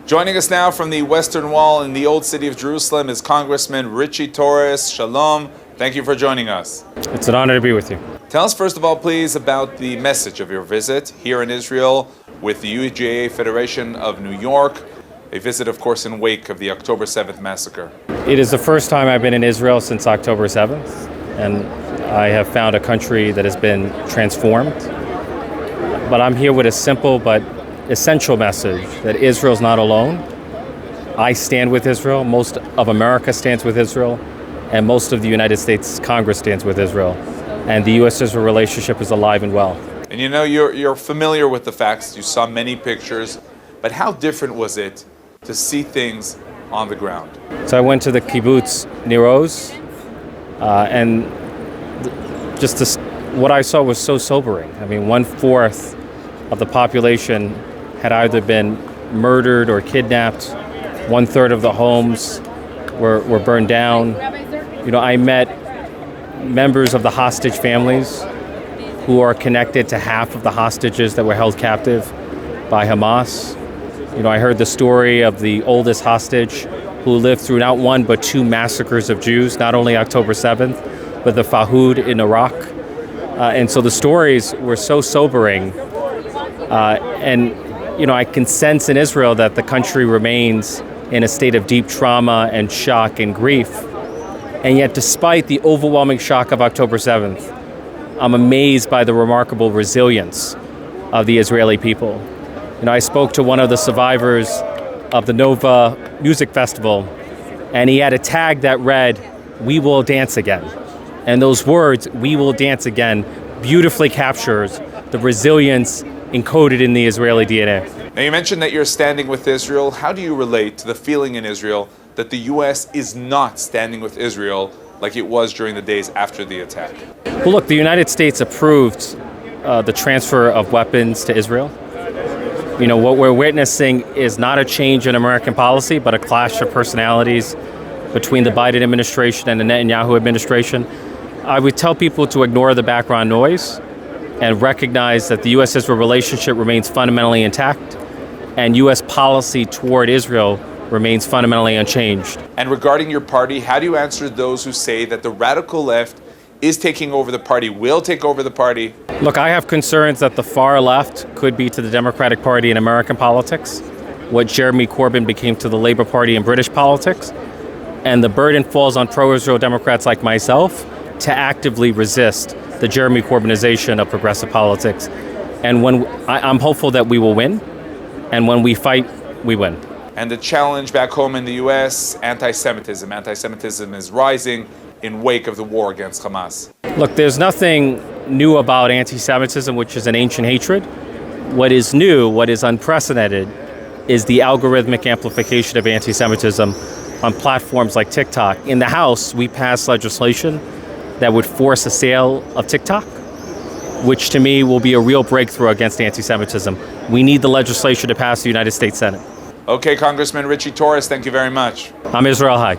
Joining us now from the Western Wall in the Old City of Jerusalem is Congressman Ritchie Torres. Shalom. Thank you for joining us. It's an honor to be with you. Tell us, first of all, please, about the message of your visit here in Israel with the UJA Federation of New York. A visit, of course, in wake of the October 7th massacre. It is the first time I've been in Israel since October 7th, and I have found a country that has been transformed. But I'm here with a simple but essential message that Israel's not alone. I stand with Israel, most of America stands with Israel, and most of the United States Congress stands with Israel. And the U.S.-Israel relationship is alive and well. And you know, you're familiar with the facts, you saw many pictures, but how different was it to see things on the ground? So I went to the kibbutz Nir Oz, and what I saw was so sobering. I mean, 1/4 of the population had either been murdered or kidnapped. 1/3 of the homes were burned down. You know, I met members of the hostage families who are connected to half of the hostages that were held captive by Hamas. You know, I heard the story of the oldest hostage who lived through not one but two massacres of Jews, not only October 7th, but the Fahud in Iraq. And so the stories were so sobering. And, you know, I can sense in Israel that the country remains in a state of deep trauma and shock and grief. And yet, despite the overwhelming shock of October 7th, I'm amazed by the remarkable resilience of the Israeli people. You know, I spoke to one of the survivors of the Nova Music Festival, and he had a tag that read, "We will dance again." And those words, "We will dance again," beautifully captures the resilience encoded in the Israeli DNA. Now, you mentioned that you're standing with Israel. How do you relate to the feeling in Israel that the U.S. is not standing with Israel like it was during the days after the attack? Well, look, the United States approved the transfer of weapons to Israel. You know, what we're witnessing is not a change in American policy, but a clash of personalities between the Biden administration and the Netanyahu administration. I would tell people to ignore the background noise and recognize that the U.S.-Israel relationship remains fundamentally intact, and U.S. policy toward Israel remains fundamentally unchanged. And regarding your party, how do you answer those who say that the radical left is taking over the party, will take over the party? Look, I have concerns that the far left could be to the Democratic Party in American politics what Jeremy Corbyn became to the Labour Party in British politics, and the burden falls on pro-Israel Democrats like myself to actively resist the Jeremy Corbynization of progressive politics. And when I'm hopeful that we will win, and when we fight, we win. And the challenge back home in the U.S., anti-Semitism. Anti-Semitism is rising in wake of the war against Hamas. Look, there's nothing new about anti-Semitism, which is an ancient hatred. What is new, what is unprecedented, is the algorithmic amplification of anti-Semitism on platforms like TikTok. In the House, we passed legislation that would force a sale of TikTok, which to me will be a real breakthrough against anti-Semitism. We need the legislation to pass the United States Senate. Okay, Congressman Ritchie Torres, thank you very much. I'm Israel High.